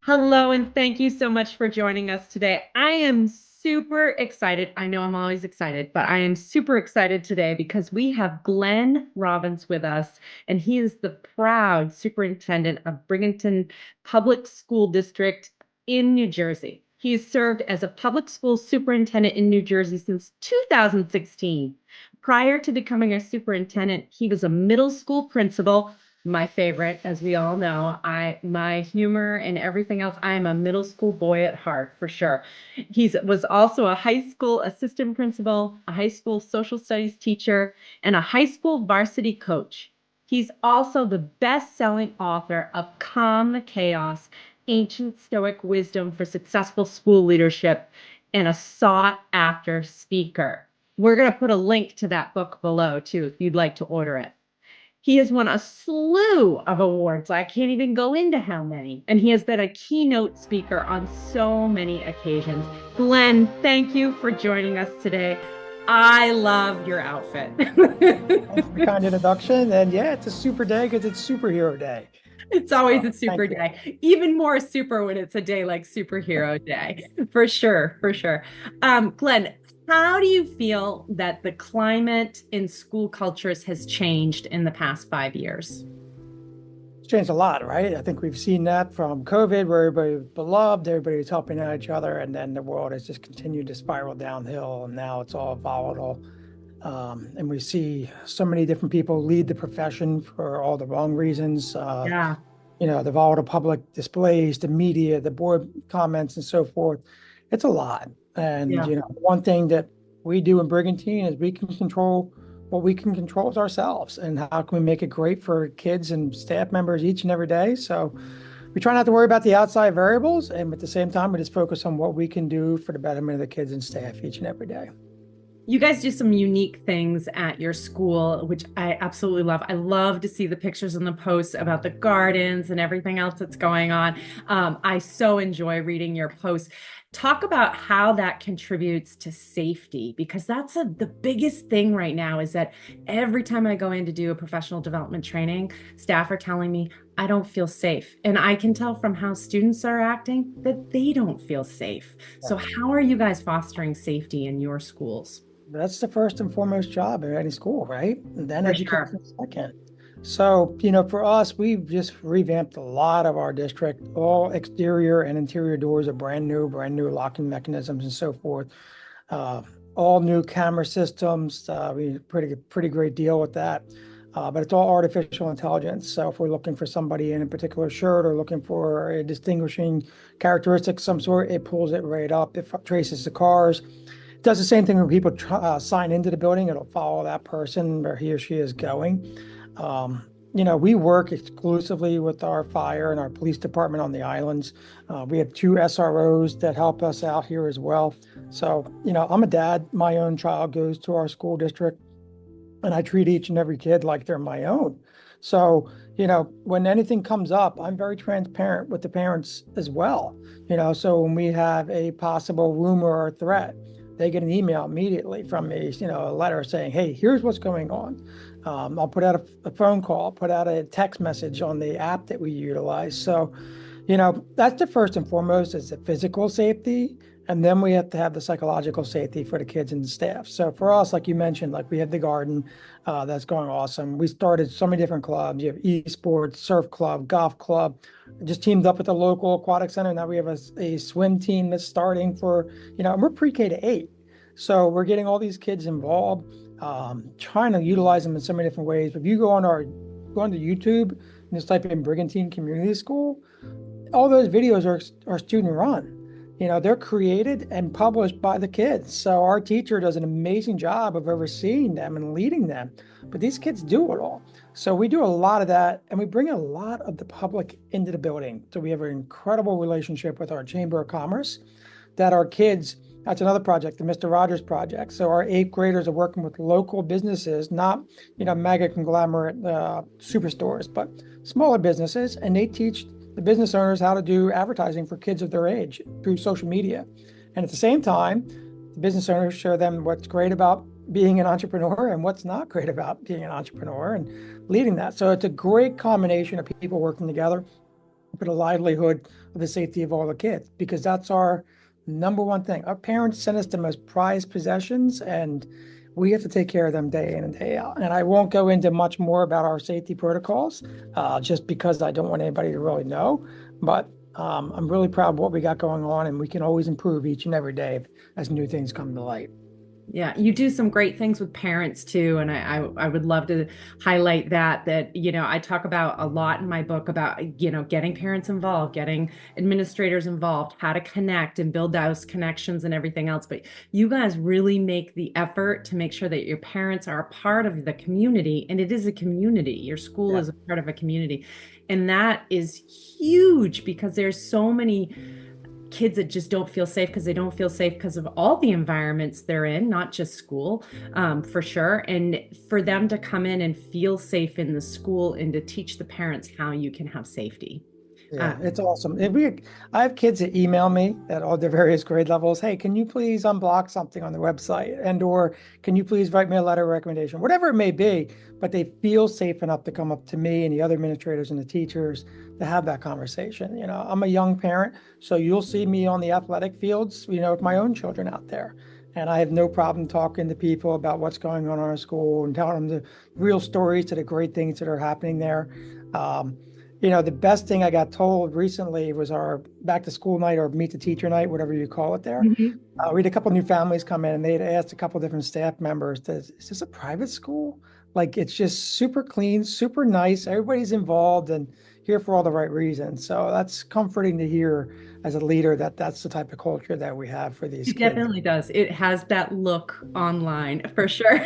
Hello, and thank you so much for joining us today. I am super excited. I know I'm always excited, but I am super excited today because we have Glenn Robbins with us, and he is the proud superintendent of Brigantine Public School District in New Jersey. He has served as a public school superintendent in New Jersey since 2016. Prior to becoming a superintendent, he was a middle school principal, my favorite, as we all know. My humor and everything else. I am a middle school boy at heart for sure. He was also a high school assistant principal, a high school social studies teacher, and a high school varsity coach. He's also the best-selling author of Calm the Chaos: Ancient Stoic Wisdom for Successful School Leadership, and a sought-after speaker. We're going to put a link to that book below too if you'd like to order it. He has won a slew of awards. I can't even go into how many. And he has been a keynote speaker on so many occasions. Glenn, thank you for joining us today. I love your outfit. Thanks for the kind introduction. And yeah, it's a super day because it's superhero day. It's always So a thank super you. day. Even more super when it's a day like Superhero Day. For sure, for sure. Glenn, how do you feel that the climate in school cultures has changed in the past 5 years? It's changed a lot, right? I think we've seen that from COVID, where everybody was beloved, everybody's helping out each other, and then the world has just continued to spiral downhill, and now it's all volatile. And we see so many different people lead the profession for all the wrong reasons. Yeah, The volatile public displays, the media, the board comments, and so forth. It's a lot. And, yeah. one thing that we do in Brigantine is we can control what we can control is ourselves. And how can we make it great for kids and staff members each and every day? So we try not to worry about the outside variables. And at the same time, we just focus on what we can do for the betterment of the kids and staff each and every day. You guys do some unique things at your school, which I absolutely love. I love to see the pictures and the posts about the gardens and everything else that's going on. I so enjoy reading your posts. Talk about how that contributes to safety, because that's the biggest thing right now is that every time I go in to do a professional development training, staff are telling me I don't feel safe. And I can tell from how students are acting that they don't feel safe. So, how are you guys fostering safety in your schools? That's the first and foremost job at any school, right? And then For education sure. second. So, for us, we've just revamped a lot of our district. All exterior and interior doors are brand new locking mechanisms and so forth. Uh, all new camera systems. We pretty great deal with that. But it's all artificial intelligence. So if we're looking for somebody in a particular shirt or looking for a distinguishing characteristic of some sort, it pulls it right up. It traces the cars. Does the same thing when people sign into the building. It'll follow that person where he or she is going. We work exclusively with our fire and our police department on the islands. We have two SROs that help us out here as well. So, I'm a dad. My own child goes to our school district, and I treat each and every kid like they're my own. So, when anything comes up, I'm very transparent with the parents as well. So when we have a possible rumor or threat, they get an email immediately from me, a letter saying, hey, here's what's going on. I'll put out a phone call, put out a text message on the app that we utilize. So, that's the first and foremost is the physical safety. And then we have to have the psychological safety for the kids and the staff. So for us, like you mentioned, like we have the garden that's going awesome. We started so many different clubs. You have esports, surf club, golf club. Just teamed up with the local aquatic center. Now we have a swim team that's starting for, and we're pre-K to 8. So we're getting all these kids involved, trying to utilize them in so many different ways. But if you go onto YouTube and just type in Brigantine Community School, all those videos are student run. They're created and published by the kids. So our teacher does an amazing job of overseeing them and leading them. But these kids do it all. So we do a lot of that, and we bring a lot of the public into the building. So we have an incredible relationship with our Chamber of Commerce that our kids, that's another project, the Mr. Rogers Project. So our eighth graders are working with local businesses, not, mega conglomerate superstores, but smaller businesses, and they teach the business owners how to do advertising for kids of their age through social media. And at the same time, the business owners show them what's great about being an entrepreneur and what's not great about being an entrepreneur and leading that. So it's a great combination of people working together for the livelihood of the safety of all the kids, because that's our number one thing. Our parents send us the most prized possessions, and we have to take care of them day in and day out. And I won't go into much more about our safety protocols, just because I don't want anybody to really know. But I'm really proud of what we got going on, and we can always improve each and every day as new things come to light. Yeah, you do some great things with parents too, and I would love to highlight that I talk about a lot in my book about getting parents involved, getting administrators involved, how to connect and build those connections and everything else. But you guys really make the effort to make sure that your parents are a part of the community, and it is a community. Your school Yeah. is a part of a community, and that is huge because there's so many kids that just don't feel safe because they don't feel safe because of all the environments they're in, not just school, for sure. And for them to come in and feel safe in the school and to teach the parents how you can have safety. Yeah, Um, it's awesome. I have kids that email me at all the various grade levels. Hey, can you please unblock something on the website? And or can you please write me a letter of recommendation? Whatever it may be, but they feel safe enough to come up to me and the other administrators and the teachers to have that conversation. I'm a young parent, so you'll see me on the athletic fields, with my own children out there. And I have no problem talking to people about what's going on in our school and telling them the real stories to the great things that are happening there. Um, the best thing I got told recently was our back to school night or meet the teacher night, whatever you call it there. mhm. We had a couple new families come in, and they had asked a couple different staff members, is this a private school? Like, it's just super clean, super nice. Everybody's involved and here for all the right reasons. So that's comforting to hear as a leader that that's the type of culture that we have for these It kids. definitely does. It has that look online for sure,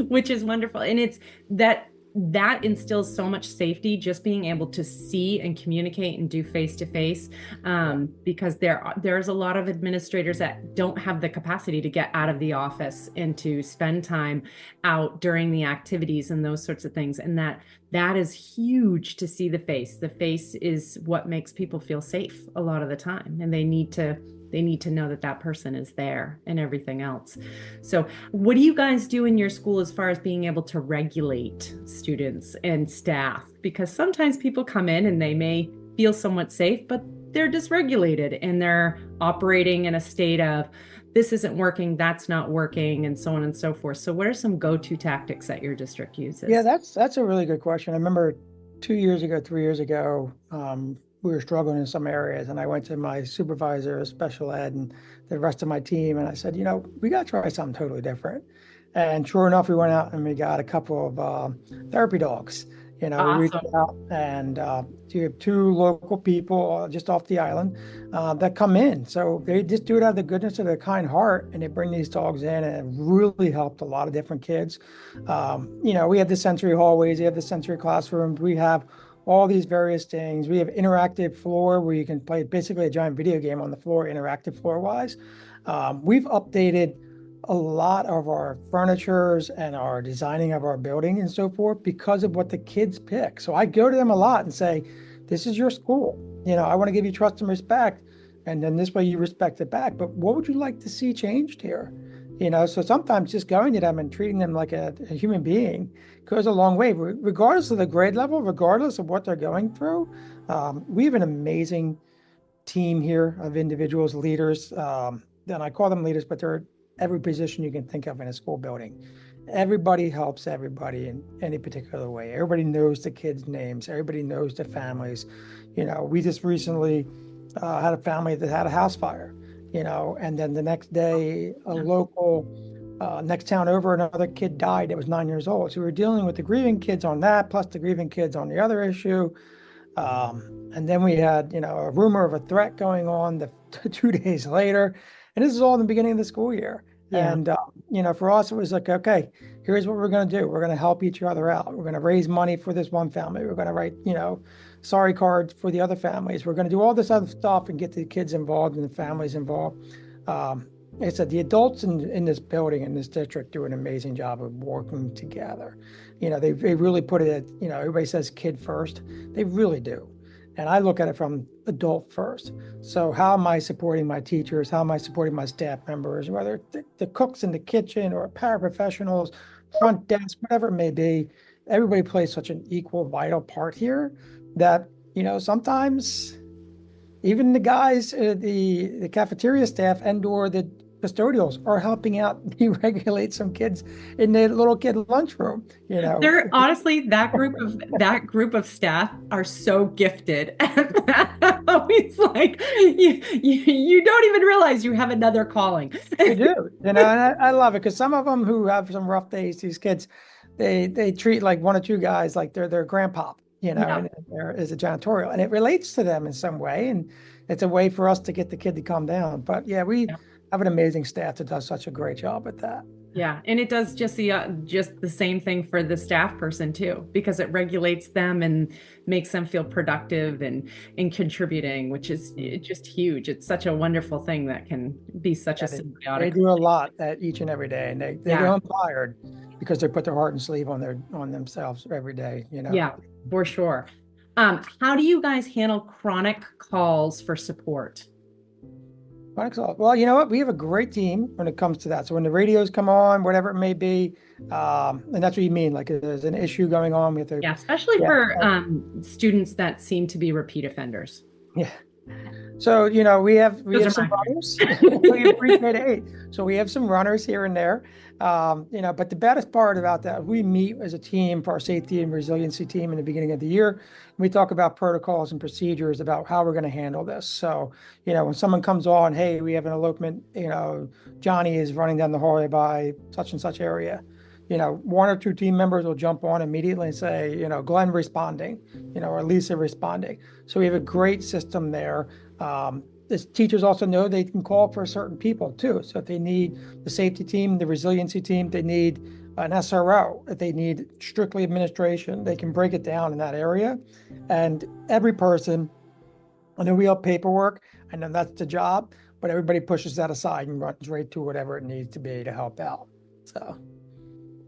which is wonderful. And it's that instills so much safety just being able to see and communicate and do face to face, because there's a lot of administrators that don't have the capacity to get out of the office and to spend time out during the activities and those sorts of things. And that is huge to see the face. The face is what makes people feel safe a lot of the time, and they need to know that that person is there and everything else. So, what do you guys do in your school as far as being able to regulate students and staff? Because sometimes people come in and they may feel somewhat safe, but they're dysregulated and they're operating in a state of this isn't working, that's not working, and so on and so forth. So, what are some go-to tactics that your district Yeah, uses? that's a really good question. I remember 2 years ago, 3 years ago, we were struggling in some areas, and I went to my supervisor of special ed and the rest of my team, and I said, we got to try something totally different. And sure enough, we went out and we got a couple of therapy dogs. We reached Awesome. out, and you have two local people just off the island that come in. So they just do it out of the goodness of their kind heart, and they bring these dogs in, and it really helped a lot of different kids. We have the sensory hallways, we have the sensory classrooms, we have all these various things. We have interactive floor where you can play basically a giant video game on the floor, interactive floor wise. We've updated a lot of our furnitures and our designing of our building and so forth because of what the kids pick. So I go to them a lot and say, this is your school. I want to give you trust and respect. And then this way you respect it back. But what would you like to see changed here? So sometimes just going to them and treating them like a human being goes a long way, regardless of the grade level, regardless of what they're going through. We have an amazing team here of individuals, leaders. And I call them leaders, but they're every position you can think of in a school building. Everybody helps everybody in any particular way. Everybody knows the kids' names. Everybody knows the families. We just recently had a family that had a house fire, and then the next day, a local next town over, another kid died that was 9 years old. So we were dealing with the grieving kids on that, plus the grieving kids on the other issue. And then we had, a rumor of a threat going on 2 days later. And this is all in the beginning of the school year. Yeah. And, for us, it was like, okay, here's what we're going to do. We're going to help each other out. We're going to raise money for this one family. We're going to write, sorry cards for the other families. We're going to do all this other stuff and get the kids involved and the families involved. Like I said, the adults in this building, in this district, do an amazing job of working together. They really put it at, everybody says kid first. They really do. And I look at it from adult first. So how am I supporting my teachers? How am I supporting my staff members, whether the cooks in the kitchen or paraprofessionals, front desk, whatever it may be? Everybody plays such an equal, vital part here that Sometimes even the guys, the cafeteria staff and or the custodials are helping out deregulate some kids in the little kid lunchroom, you know. They're honestly that group of staff are so gifted at that. It's like you don't even realize you have another calling. They do, and I love it because some of them who have some rough days, these kids, they treat like one or two guys like they're their grandpa, Yeah. and there is a janitorial, and it relates to them in some way, and it's a way for us to get the kid to calm down. But yeah, we have an amazing staff that does such a great job at that. Yeah, and it does just the same thing for the staff person too, because it regulates them and makes them feel productive and contributing, which is just huge. It's such a wonderful thing that can be such a Yeah, they symbiotic. do a lot at each and every day, and they go Yeah, home tired because they put their heart and sleeve on themselves every day. yeah, for sure. How do you guys handle chronic calls for support? Well, you know what? We have a great team when it comes to that. So when the radios come on, whatever it may be, and that's what you mean, like if there's an issue going on, we have to, Yeah, especially yeah, for students that seem to be repeat offenders. yeah. So, we Those have are some my runners. We appreciate it. So we have some runners here and there. But the baddest part about that, we meet as a team for our safety and resiliency team in the beginning of the year. We talk about protocols and procedures about how we're going to handle this. So, when someone comes on, hey, we have an elopement, Johnny is running down the hallway by such and such area. One or two team members will jump on immediately and say, Glenn responding, or Lisa responding. So we have a great system there. The teachers also know they can call for certain people too. So if they need the safety team, the resiliency team, they need an SRO, if they need strictly administration, they can break it down in that area. And every person, I know we have paperwork, I know that's the job, but everybody pushes that aside and runs right to whatever it needs to be to help out. So.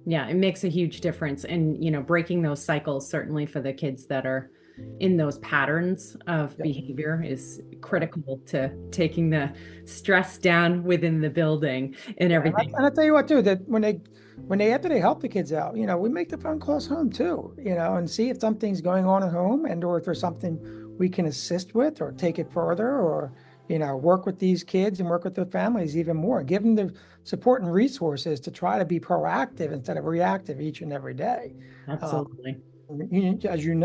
Yeah, it makes a huge difference. And, breaking those cycles, certainly for the kids that are in those patterns of Yeah. behavior, is critical to taking the stress down within the building and Yeah, everything. and I tell you what too, that when they after they help the kids out, we make the phone calls home too, and see if something's going on at home and or if there's something we can assist with or take it further or work with these kids and work with their families even more. Give them the support and resources to try to be proactive instead of reactive each and every day. Uh, Absolutely. as you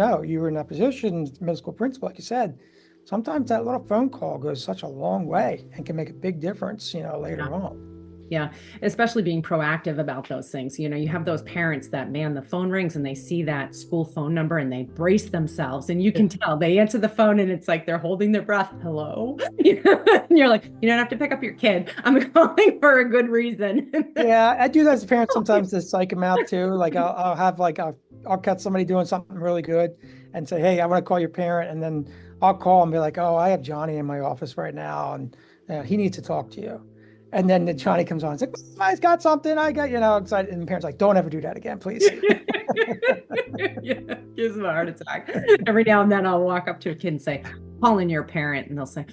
were in that position, middle school principal, like you said, sometimes that little phone call goes such a long way and can make a big difference, Yeah. later on. Yeah, especially being proactive about those things. You have those parents that, man, the phone rings and they see that school phone number and they brace themselves. And you can tell they answer the phone and it's like they're holding their breath. Hello. And you're like, you don't have to pick up your kid. I'm calling for a good reason. Yeah, I do that as a parent sometimes to psych them out too. Like I'll have like I'll catch somebody doing something really good and say, hey, I want to call your parent, and then I'll call and be like, oh, I have Johnny in my office right now, and he needs to talk to you. And then the Johnny comes on, it's like, I got something, I got excited, and the parents like, don't ever do that again, please. Yeah, gives them a heart attack. Every now and then I'll walk up to a kid and say, call in your parent, and they'll say,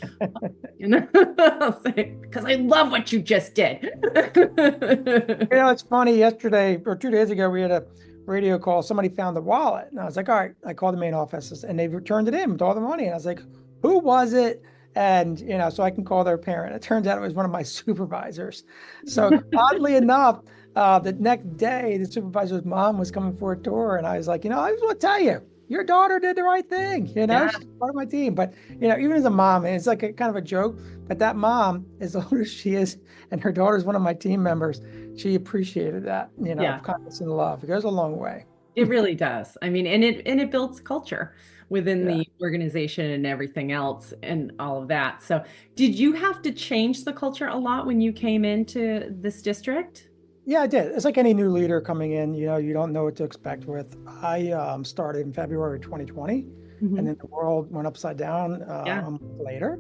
I'll say, because I love what you just did. It's funny. Yesterday or 2 days ago, we had a radio call. Somebody found the wallet, and I was like, "All right." I called the main office, and they returned it in with all the money. And I was like, "Who was it?" And so I can call their parent. It turns out it was one of my supervisors. So oddly enough, the next day, the supervisor's mom was coming for a tour, and I was like, I just want to tell you, your daughter did the right thing. Yeah, She's part of my team. But even as a mom, and it's like a kind of a joke, but that mom, as old as she is, and her daughter's one of my team members, she appreciated that, yeah, kindness and love. It goes a long way. it really does. I mean, and it builds culture within Yeah. the organization and everything else and all of that. So, did you have to change the culture a lot when you came into this district? Yeah, I did. It's like any new leader coming in, you don't know what to expect with. I started in February 2020, and Mhm. then the world went upside down Yeah, a month later.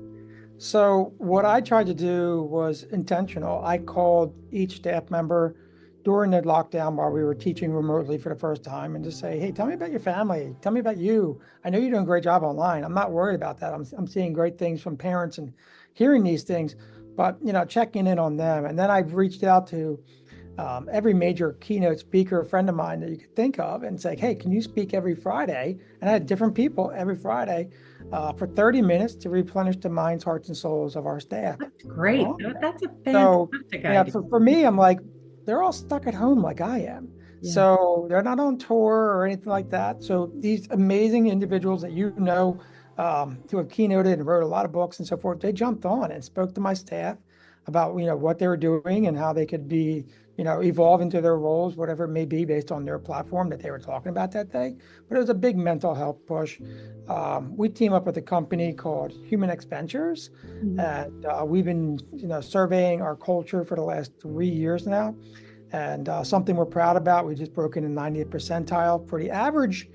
So what I tried to do was intentional. I called each staff member during the lockdown while we were teaching remotely for the first time and just say, hey, tell me about your family. Tell me about you. I know you're doing a great job online. I'm not worried about that. I'm seeing great things from parents and hearing these things, but checking in on them. And then I've reached out to every major keynote speaker, friend of mine that you could think of, and say, hey, can you speak every Friday? And I had different people every Friday for 30 minutes to replenish the minds, hearts, and souls of our staff. That's great. That's a So, fantastic yeah, idea. for me, I'm like, they're all stuck at home like I am. Yeah. So they're not on tour or anything like that. So these amazing individuals that who have keynoted and wrote a lot of books and so forth, they jumped on and spoke to my staff about, what they were doing and how they could be, evolve into their roles, whatever it may be based on their platform that they were talking about that day. But it was a big mental health push. We team up with a company called Human X Ventures, Mhm. and we've been, surveying our culture for the last 3 years now. And something we're proud about, we just broke in the 90th percentile for the average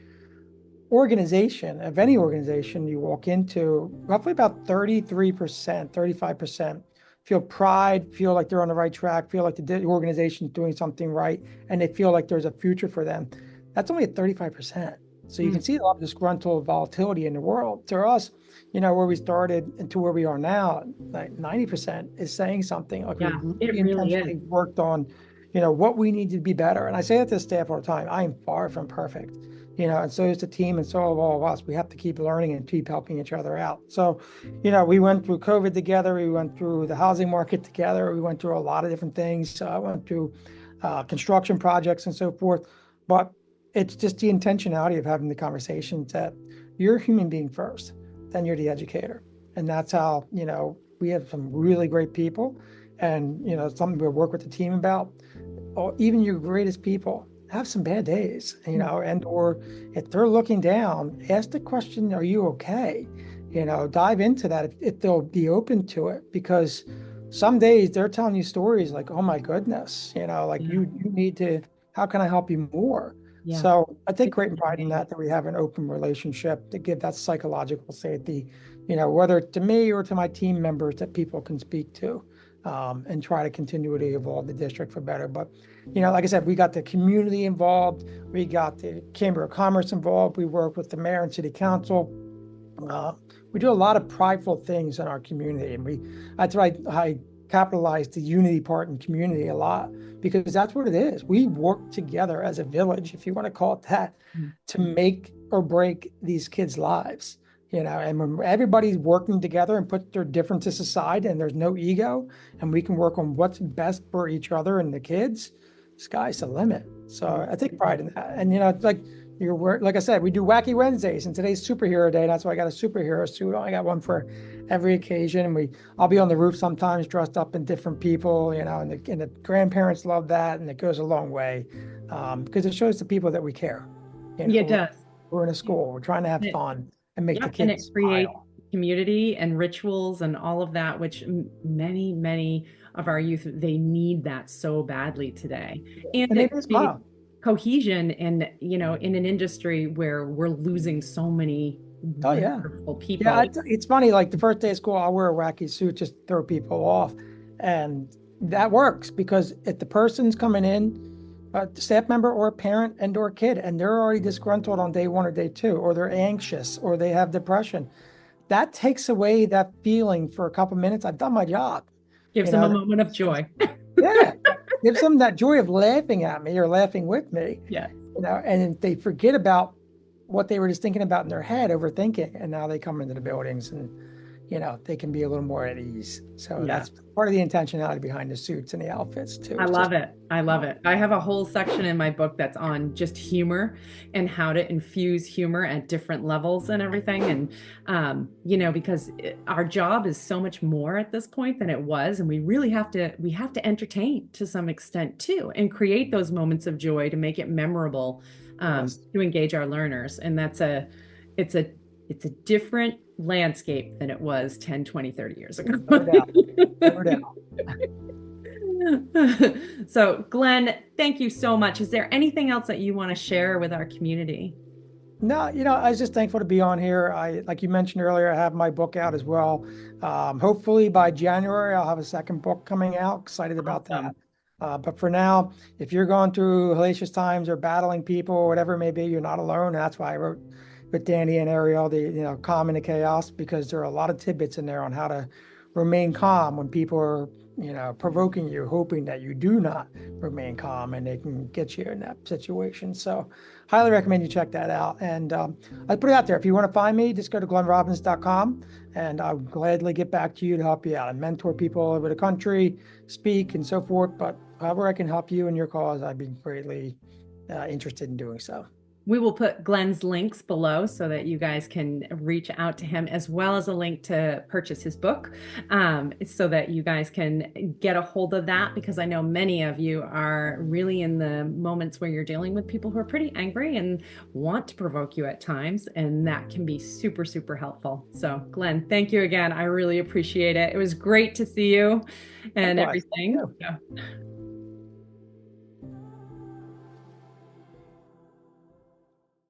organization of any organization you walk into. Roughly about 33%, 35% feel pride, feel like they're on the right track, feel like the organization is doing something right, and they feel like there's a future for them. That's only at 35%. So you Mm. can see a lot of disgruntled volatility in the world. To us, where we started and to where we are now, like 90% is saying something. Like we Yeah, really it really is. intentionally worked on, what we need to be better. And I say that to staff all the time. I am far from perfect, and so is the team, and so have all of us. We have to keep learning and keep helping each other out. So, we went through COVID together. We went through the housing market together. We went through a lot of different things. I went through construction projects and so forth. But it's just the intentionality of having the conversations that you're a human being first, then you're the educator. And that's how, we have some really great people, and, something we work with the team about. Or even your greatest people have some bad days, and or if they're looking down, ask the question, are you okay? Dive into that if they'll be open to it, because some days they're telling you stories like, oh my goodness, like Yeah, you need to, how can I help you more? yeah. So I take It's great pride in amazing. that we have an open relationship to give that psychological safety, whether to me or to my team members that people can speak to, and try to continually evolve the district for better. But like I said, we got the community involved. We got the Chamber of Commerce involved. We work with the mayor and city council. Uh, we do a lot of prideful things in our community, and that's why I capitalize the unity part in community a lot, because that's what it is. We work together as a village, if you want to call it that, Mm. to make or break these kids' lives. And when everybody's working together and put their differences aside, and there's no ego, and we can work on what's best for each other and the kids, sky's the limit. So I take pride in that. And it's like like I said, we do wacky Wednesdays, and today's superhero day. That's why I got a superhero suit on. I got one for every occasion. And I'll be on the roof sometimes dressed up in different people, and the grandparents love that, and it goes a long way, because it shows the people that we care. Yeah, it We're, does. we're in a school. We're trying to have It, fun and make the yep, and it kids creates smile. community and rituals and all of that, which many, many of our youth, they need that so badly today. And And they it just creates smile. cohesion in, in an industry where we're losing so many Oh yeah. wonderful Yeah, people. it's funny. Like the first day of school, I'll wear a wacky suit just to throw people off, and that works because if the person's coming in, a staff member or a parent and or kid, and they're already disgruntled on day one or day two, or they're anxious, or they have depression, that takes away that feeling for a couple minutes. I've done my job, Gives you them a know. moment of joy. Yeah, gives them that joy of laughing at me or laughing with me, Yeah. and they forget about what they were just thinking about in their head, overthinking, and now they come into the buildings and they can be a little more at ease. So Yeah. that's part of the intentionality behind the suits and the outfits too. I It's love just it. I love it. I have a whole section in my book that's on just humor and how to infuse humor at different levels and everything. And, because our job is so much more at this point than it was. And we really we have to entertain to some extent too, and create those moments of joy to make it memorable, yes, to engage our learners. And it's a, it's a different landscape than it was 10, 20, 30 years ago. no doubt, no doubt. So, Glenn, thank you so much. Is there anything else that you want to share with our community? No, I was just thankful to be on here. Like you mentioned earlier, I have my book out as well. Hopefully by January, I'll have a second book coming out. Excited about that. Awesome. But for now, if you're going through hellacious times or battling people, or whatever it may be, you're not alone. And that's why I wrote with Danny and Ariel, the calm in the chaos, because there are a lot of tidbits in there on how to remain calm when people are, provoking you, hoping that you do not remain calm and they can get you in that situation. So highly recommend you check that out. And I put it out there. If you want to find me, just go to glennrobbins.com and I'll gladly get back to you to help you out. I mentor people all over the country, speak and so forth. But however I can help you in your cause, I'd be greatly interested in doing so. We will put Glenn's links below so that you guys can reach out to him, as well as a link to purchase his book, so that you guys can get a hold of that, because I know many of you are really in the moments where you're dealing with people who are pretty angry and want to provoke you at times, and that can be super, super helpful. So Glenn, thank you again. I really appreciate it. It was great to see you and Likewise. everything. Yeah. So